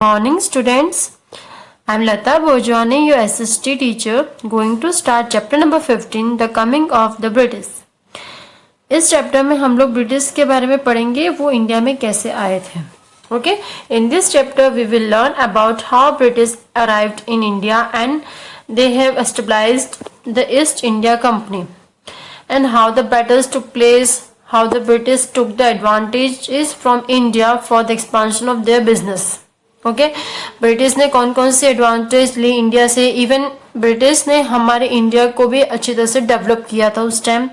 Morning students, I am Lata Bhojwani, your SST teacher, going to start chapter number 15, The Coming of the British. इस chapter में हम लोग British के बारे में पढ़ेंगे, वो इंडिया में कैसे आए थे. Okay, in this chapter we will learn about how British arrived in India and they have established the East India Company and how the battles took place, how the British took the advantages from India for the expansion of their business. Okay British ने कौन कौन से advantage ली India से. Even British ने हमारे India को भी अच्छी तरह से डेवलप किया था उस टाइम.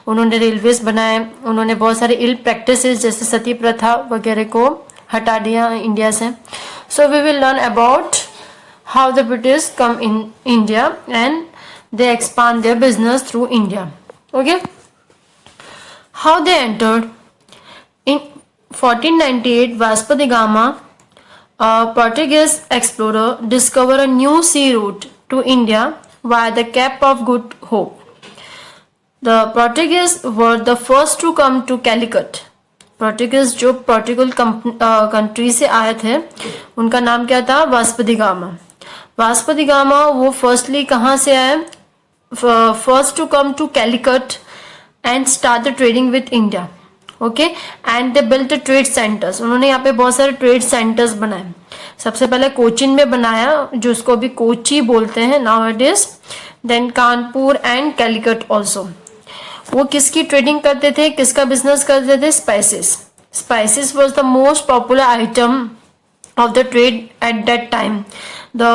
उन्होंने रेलवेज बनाए, उन्होंने बहुत सारे इल प्रैक्टिसेस जैसे सती प्रथा वगैरह को हटा दिया इंडिया से. So we will learn about how the British come in India and they expand their business through India. Okay, how they entered in 1498. Vasco da Gama, a Portuguese explorer, discovered a new sea route to India via the Cape of Good Hope. The Portuguese were the first to come to Calicut. Portuguese जो Portugal country से आए थे उनका नाम क्या था? Vasco da Gama. Vasco da Gama वो firstly कहाँ से आए? First to come to Calicut and start the trading with India. Okay, and they built trade centres. उन्होंने यहाँ पे बहुत सारे ट्रेड सेंटर्स बनाए. सबसे पहले कोचिन में बनाया जो उसको अभी कोची बोलते हैं nowadays. Then Kanpur and Calicut also. वो किसकी ट्रेडिंग करते थे, किसका बिजनेस करते थे? Spices. Spices was the most popular item of the trade at that time. The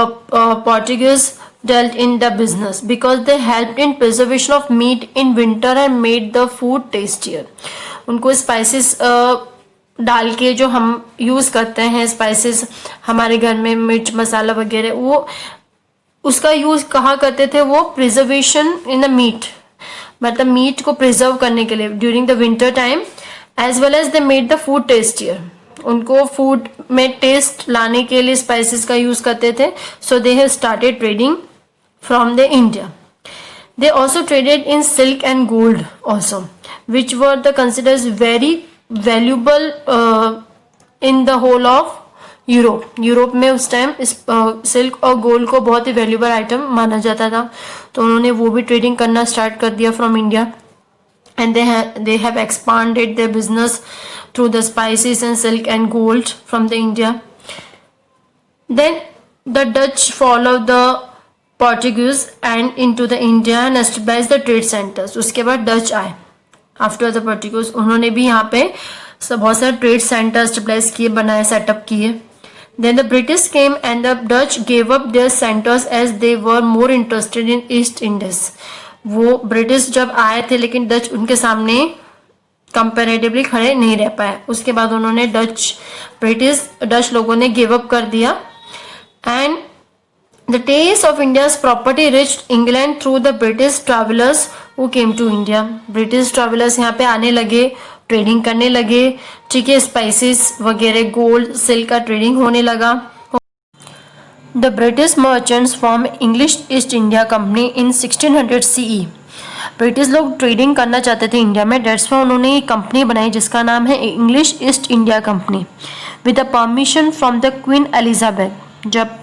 Portuguese dealt in the business because they helped in preservation of meat in winter and made the food tastier. उनको spices डाल के जो हम use करते हैं spices हमारे घर में मिर्च मसाला वगैरह, वो उसका यूज़ कहाँ करते थे? वो प्रिजर्वेशन इन द मीट, मतलब मीट को प्रिजर्व करने के लिए during the winter time. As well as they made the food tastier. उनको फूड में टेस्ट लाने के लिए स्पाइसेस का यूज करते थे. So they have started trading from the India. They also traded in silk and gold also which were the considers very valuable in the whole of Europe. Europe में उस time इस silk और gold को बहुत ही valuable item माना जाता था. तो उन्होंने वो भी ट्रेडिंग करना स्टार्ट कर दिया from India. And they have expanded their business through the spices and silk and gold from the India. Then the Dutch followed the Portuguese and into the India and established the trade centers. उसके बाद Dutch आए after the Portuguese. उन्होंने भी यहाँ पे बहुत सारे trade centre stabilise किए, बनाए, सेटअप किए. Then the British came and the Dutch gave up their centers as they were more interested in East Indies. वो ब्रिटिश जब आए थे लेकिन डच उनके सामने कंपैरेटिवली खड़े नहीं रह पाए. उसके बाद उन्होंने डच लोगों ने गिव अप कर दिया. And the taste of India's property riched England through the British travellers who came to India. British travellers यहाँ पे आने लगे, ट्रेडिंग करने लगे. ठीक है, स्पाइसेस वगैरह, गोल्ड, सिल्क का ट्रेडिंग होने लगा. The British merchants formed English East India Company in 1600 CE. British लोग ट्रेडिंग करना चाहते थे इंडिया में, डेट्स में उन्होंने एक कंपनी बनाई जिसका नाम है English East India company with the permission from the queen Elizabeth. जब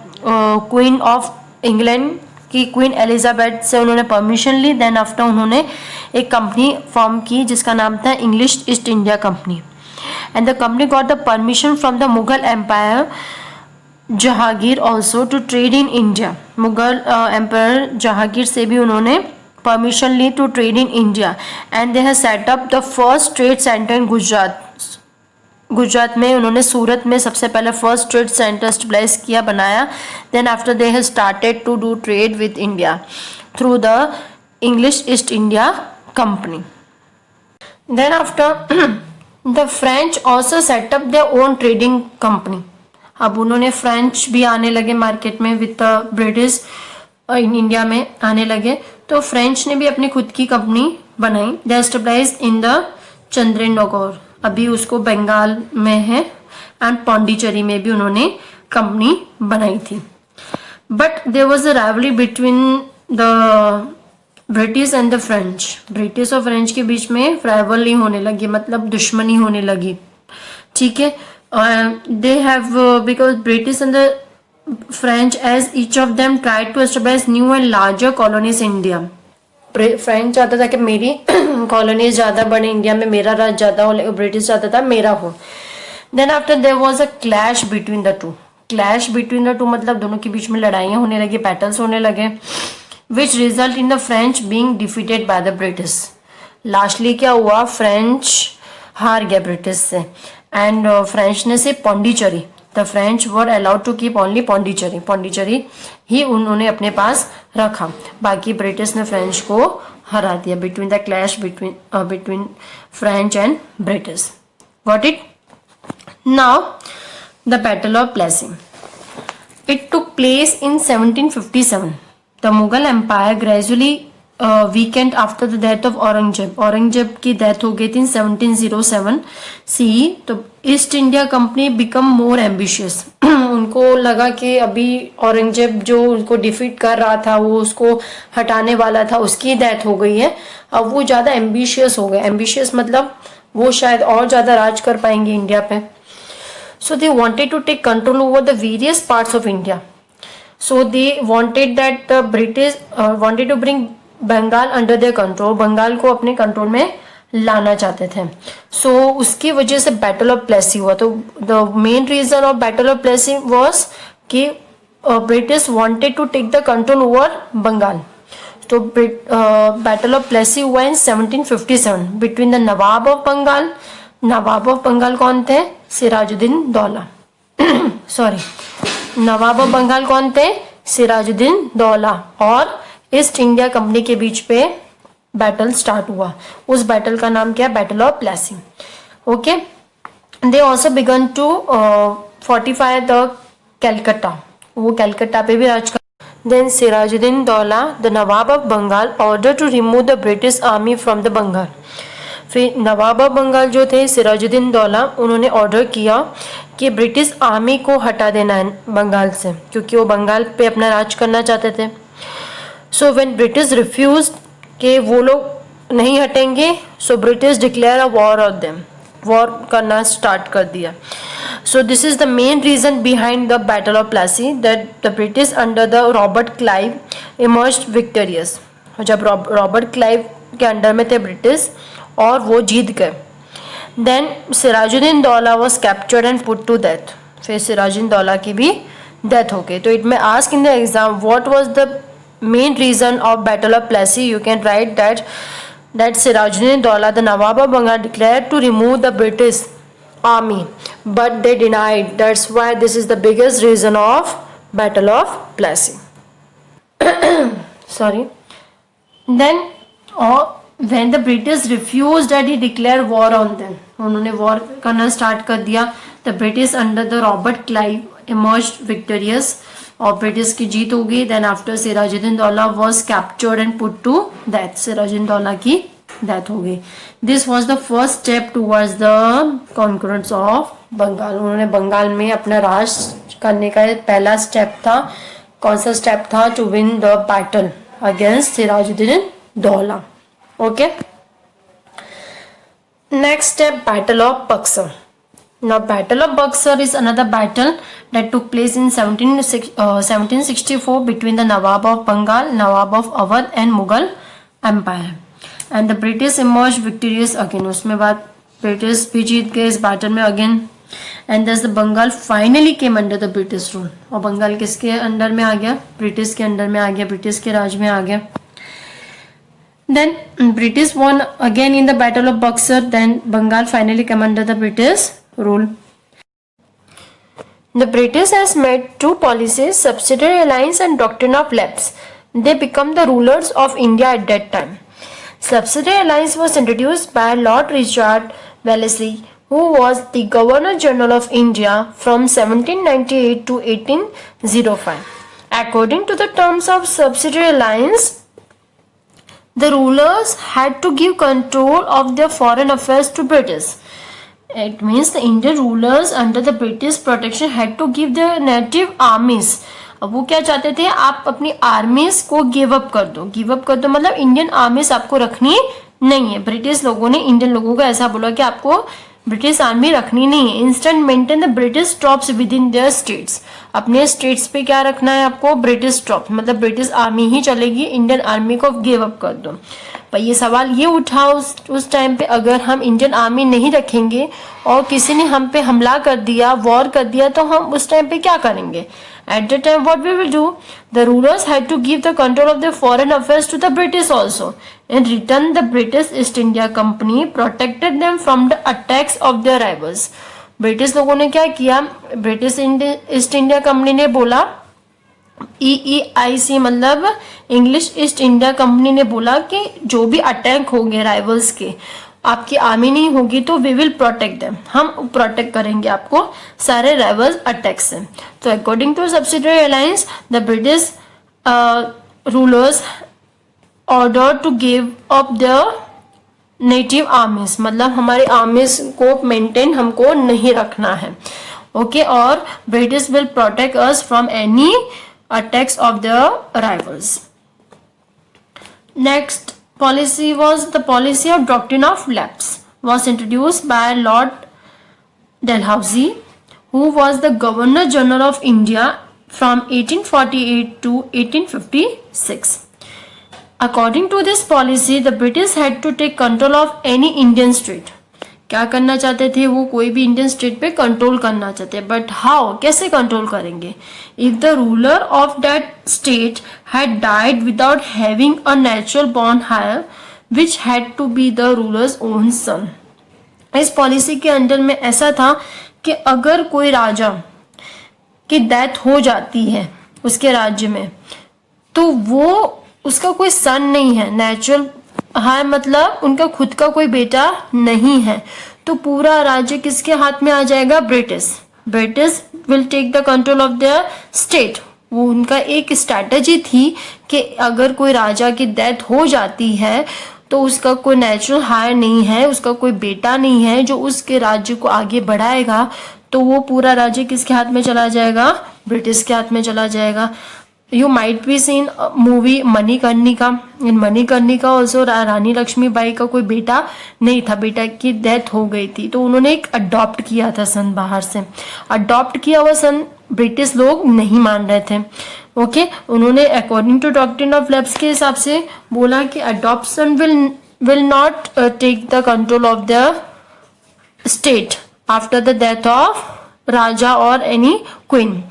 क्वीन ऑफ इंग्लैंड की क्वीन एलिजाबेथ से उन्होंने परमिशन ली, देन आफ्टर उन्होंने एक कंपनी फॉर्म की जिसका नाम था English East India Company. And the company got the permission from the Mughal empire Jahangir also to trade in India. Mughal empire Jahangir से भी उन्होंने परमिशन ली to trade in India. And they have set up the first trade centre in Gujarat. Gujarat में उन्होंने सूरत में सबसे पहले first trade centre stabilise किया, बनाया. Then after they have started to do trade with India through the English East India Company. Then after the French also set up their own trading company. अब उन्होंने French भी आने लगे market में with British in India में आने लगे, तो फ्रेंच ने भी अपनी खुद की कंपनी बनाई. दे एस्टेब्लाइज्ड इन द चंद्रनगौर, अभी उसको बंगाल में है, एंड पौंडीचेरी में भी उन्होंने कंपनी बनाई थी. But there was a rivalry between the British and the French. British और फ्रेंच के बीच में राइवलरी होने लगी, मतलब दुश्मनी होने लगी. ठीक है, They have because British and the French, as each of them tried to establish new and larger colonies in India. French चाहता था कि मेरी कॉलोनीज ज़्यादा बने इंडिया में, मेरा राज ज़्यादा हो, ब्रिटिश चाहता था मेरा हो. Then after there was a clash between the two. Clash between the two मतलब दोनों के बीच में लड़ाइयाँ होने लगी, बैटल्स होने लगे, which result in the French being defeated by the British. Lastly क्या हुआ, फ्रेंच हार गया ब्रिटिश से. एंड फ्रेंच ने से Pondicherry, the French were allowed to keep only Pondicherry, Pondicherry ही उन्होंने अपने पास रखा, बाकी ब्रिटिश ने फ्रेंच को हरा दिया. Between the clash between French and British. What it now the Battle of Plassey. It took place in 1757. The Mughal Empire gradually weakened after the death of Aurangzeb. Aurangzeb की डेथ हो गई थी 1707 CE. तो east India company become more ambitious. उनको लगा कि अभी औरंगजेब जो उनको डिफीट कर रहा था, वो उसको हटाने वाला था, उसकी डेथ हो गई है. अब वो ज़्यादा एम्बिशियस हो गए. एम्बिशियस मतलब वो शायद और ज़्यादा राज कर पाएंगे इंडिया पे. So they wanted to take control over the various parts of India. So they wanted that the British wanted to bring Bengal under their control. Bengal को अपने कंट्रोल में लाना चाहते थे. So उसकी वजह से बैटल ऑफ प्लेसी हुआ. तो the main reason of Battle of Plassey was कि British wanted to take the control over Bengal. तो बैटल ऑफ प्लेसी हुआ in 1757 between the nawab of Bengal. Nawab of Bengal कौन थे, सिराजुद्दीन दौला. सॉरी, नवाब ऑफ बंगाल कौन थे, सिराजुद्दीन दौला, और ईस्ट इंडिया कंपनी के बीच पे बैटल स्टार्ट हुआ. उस बैटल का नाम क्या, Battle of Plassey. Okay. They also began to fortify the Calcutta. वो कैलकटा पे भी राज कर. देन Sirajuddin Daula, the nawab of Bengal, order to remove the British army from the Bengal. फिर नवाब ऑफ बंगाल जो थे सिराजुद्दीन दौला, उन्होंने ऑर्डर किया कि ब्रिटिश आर्मी को हटा देना है बंगाल से, क्योंकि वो बंगाल पे अपना राज करना चाहते थे. सो व्हेन ब्रिटिश रिफ्यूज कि वो लोग नहीं हटेंगे, so British declare a war on them. War करना स्टार्ट कर दिया. So this is the main reason behind the Battle of Plassey, that the British under the Robert Clive emerged victorious. जब Robert Clive के अंडर में थे British और वो जीत गए. Then Sirajuddin Daula was captured and put to death. फिर सिराजुद्दीन दौला की भी डेथ हो गई. तो इट में ask in the exam what was the main reason of Battle of Plassey. You can write that Sirajuddin Daula, the nawab of Bengal, declare to remove the British army, but they denied. That's why this is the biggest reason of Battle of Plassey. Sorry. Then when the British refused that he declare war on them, उन्होंने war करना start कर दिया. the British under the Robert Clive emerged victorious और British की जीत हो गई. then after Sirajuddin Daula was captured and put to death. Sirajuddin Daula की death हो गई. this was the first step towards the conquerance of Bengal. उन्होंने बंगाल में अपना राज करने का पहला स्टेप था. कौन सा स्टेप था, to win the battle against Sirajuddin Daula. Okay. Next step, Battle of Buxar. Now, Battle of Buxar is another battle that took place in 1764 between the Nawab of Bengal, Nawab of Awadh, and Mughal Empire. And the British emerged victorious again. उसमें बाद British भी जीत गए इस battle में again. And thus the Bengal finally came under the British rule. और बंगाल किसके under में आ गया, ब्रिटिश के अंडर में आ गया, ब्रिटिश के राज में आ गया. Then British won again in the Battle of Buxar. Then Bengal finally came under the British rule. The British has made two policies, subsidiary alliance and doctrine of lapse. They become the rulers of India at that time. Subsidiary alliance was introduced by Lord Richard Wellesley, who was the Governor General of India from 1798 to 1805. According to the terms of subsidiary alliance, the rulers had to give control of their foreign affairs to British. It means the Indian rulers under the British protection had to give their native armies. अब वो क्या चाहते थे, आप अपनी आर्मीज को give up कर दो. गिव अप कर दो मतलब इंडियन आर्मीज आपको रखनी नहीं है. ब्रिटिश लोगों ने इंडियन लोगों को ऐसा बोला कि आपको ब्रिटिश आर्मी रखनी नहीं है। Instant maintain the British trophs with in their states, अपने स्टेट्स पे क्या रखना है आपको, ब्रिटिश ट्रॉप, मतलब ब्रिटिश आर्मी ही चलेगी, इंडियन आर्मी को गिव अप कर दो। पर ये सवाल ये उठा उस टाइम पे, अगर हम इंडियन आर्मी नहीं रखेंगे और किसी ने हम पे हमला कर दिया, वॉर कर दिया, तो हम उस टाइम पे क्या करेंगे? At the time, what we will do? The rulers had to give the control of their foreign affairs to the British also. In return, the British East India Company protected them from the attacks of their rivals. British लोगों ने क्या किया? British east India company ने बोला, EEIC मतलब English East India company ने बोला कि जो भी अटैक होंगे राइवल्स के, आपकी आर्मी नहीं होगी तो वी विल प्रोटेक्ट देम, हम प्रोटेक्ट करेंगे आपको सारे राइवल्स अटैक से। तो according to subsidiary alliance the British rulers order to give up the native armies, मतलब हमारे आर्मीज को मेंटेन हमको नहीं रखना है, ओके। और British will protect us from any attacks of the rivals. Next policy was the policy of doctrine of lapse, was introduced by Lord Dalhousie, who was the Governor General of India from 1848 to 1856. According to this policy, the British had to take control of any Indian state. क्या करना चाहते थे वो? कोई भी Indian state पे control करना चाहते, बट हाउ, कैसे कंट्रोल करेंगे? If the ruler of that state had died without having a natural born heir which had to be the ruler's own son. इस पॉलिसी के अंडर में ऐसा था कि अगर कोई राजा की डेथ हो जाती है उसके राज्य में, तो वो उसका कोई सन नहीं है, नेचुरल हाय मतलब उनका खुद का कोई बेटा नहीं है, तो पूरा राज्य किसके हाथ में आ जाएगा? British. British will take the control of the state. वो उनका एक स्ट्रैटेजी थी कि अगर कोई राजा की डेथ हो जाती है तो उसका कोई नेचुरल हायर नहीं है, उसका कोई बेटा नहीं है जो उसके राज्य को आगे बढ़ाएगा, तो वो पूरा राज्य किसके हाथ में चला जाएगा? ब्रिटिश के हाथ में चला जाएगा। You might be seen movie Manikarnika. In Manikarnika also Rani Lakshmibai का कोई बेटा नहीं था, बेटा की डेथ हो गई थी, तो उन्होंने एक अडॉप्ट किया था सन, बाहर से अडॉप्ट किया हुआ सन ब्रिटिश लोग नहीं मान रहे थे, ओके। उन्होंने according to doctrine of lapse के हिसाब से बोला कि adoption will not take the control of the state after the death of raja और एनी क्वीन।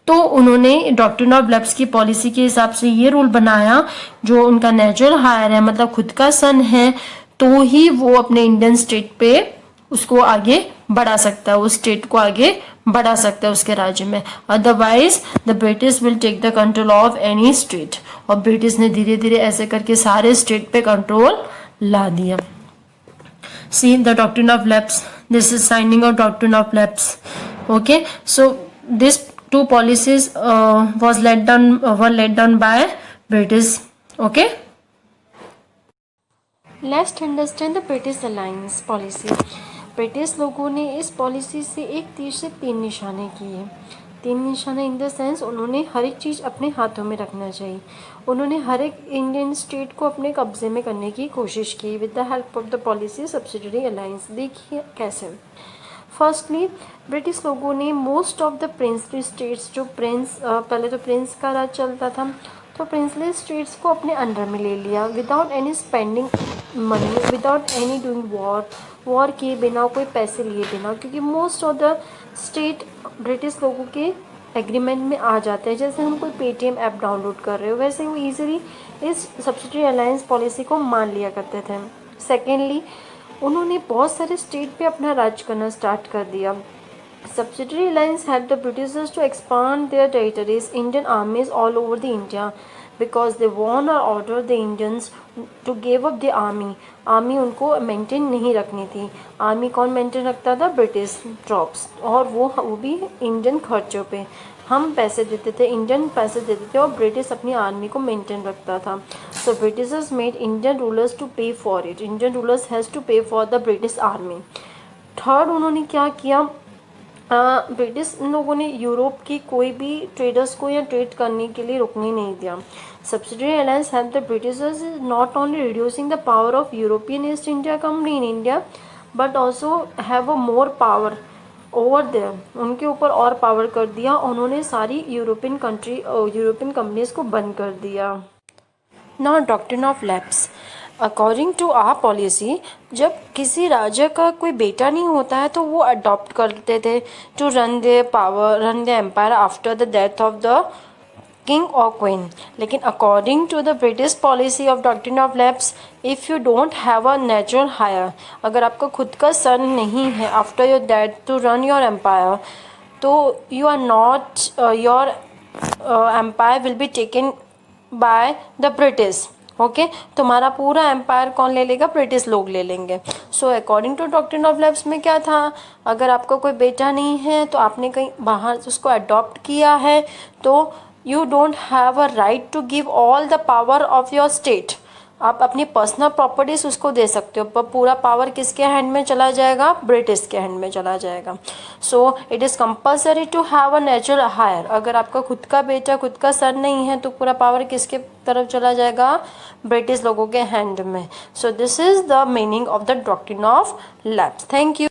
तो उन्होंने डॉक्ट्रिन ऑफ लैप्स की पॉलिसी के हिसाब से ये रूल बनाया, जो उनका नेचुरल हायर है मतलब खुद का सन है, तो ही वो अपने इंडियन स्टेट पे उसको आगे बढ़ा सकता है, उस स्टेट को आगे बढ़ा सकता है उसके राज्य में। Otherwise the British will take the control of any state. और ब्रिटिश ने धीरे धीरे ऐसे करके सारे स्टेट पे कंट्रोल ला दिया। See the doctrine of lapse, this is signing off doctrine of lapse, okay. So this two policies were laid down by British, okay. Let's understand the British Alliance policy. British लोगों ने इस policy से एक तीर से तीन निशाने किए। तीन निशाने इन द सेंस उन्होंने हर एक चीज़ अपने हाथों में रखना चाहिए, उन्होंने हर एक इंडियन स्टेट को अपने कब्जे में करने की कोशिश की with the help of the policy subsidiary alliance. देखिए कैसे। फर्स्टली ब्रिटिश लोगों ने most of the princely states, जो पहले तो प्रिंस का राज चलता था, तो प्रिंसली स्टेट्स को अपने अंडर में ले लिया without any spending money, without any doing war किए बिना, कोई पैसे लिए बिना, क्योंकि most of the state British लोगों के एग्रीमेंट में आ जाते हैं। जैसे हम कोई पेटीएम ऐप डाउनलोड कर रहे हो, वैसे वो ईजिली इस सब्सिडियरी अलायंस पॉलिसी को मान लिया करते थे। सेकेंडली उन्होंने बहुत सारे स्टेट पे अपना राज करना स्टार्ट कर दिया। Subsidiary alliance help the Britishers to expand their territories, Indian armies all over the India, because they want और order the Indians to give up the army. Army उनको मेंटेन नहीं रखनी थी। आर्मी कौन मेंटेन रखता था? ब्रिटिश ट्रॉप्स, और वो भी इंडियन खर्चों पे। हम पैसे देते थे, इंडियन पैसे देते थे, और ब्रिटिश अपनी आर्मी को मेंटेन रखता था। So Britishers made Indian rulers to pay for it, Indian rulers has to pay for the British army. Third उन्होंने क्या किया, ब्रिटिश लोगों ने यूरोप की कोई भी ट्रेडर्स को या ट्रेड करने के लिए रुकने नहीं दिया। Subsidiary alliance help the Britishers not only reducing the power of European East India Company in India, but also have a more power over there, उनके ऊपर और पावर कर दिया, उन्होंने सारी यूरोपियन कंपनीज को बंद कर दिया। Now doctrine of lapse, according to our policy, जब किसी राजा का कोई बेटा नहीं होता है तो वो अडॉप्ट करते थे to run the empire after the death of the king और क्वीन। लेकिन according to the British policy of doctrine of lapse, if you don't have a natural heir, अगर आपका खुद का सन नहीं है after your death to run your empire, तो you are not your empire will be taken by the British. Okay, तुम्हारा पूरा empire कौन ले लेगा? ब्रिटिश लोग ले लेंगे। So according to doctrine of lapse में क्या था, अगर आपका कोई बेटा नहीं है तो आपने कहीं बाहर उसको अडॉप्ट किया है, तो you don't have a right to give all the power of your state. आप अपनी पर्सनल प्रॉपर्टीज उसको दे सकते हो, पर पूरा पावर किसके हैंड में चला जाएगा? ब्रिटिश के हैंड में चला जाएगा। So it is compulsory to have a natural heir, अगर आपका खुद का बेटा, खुद का सन नहीं है तो पूरा पावर किसके तरफ चला जाएगा? ब्रिटिश लोगों के हैंड में। सो this is the meaning of the doctrine of lapse. Thank you.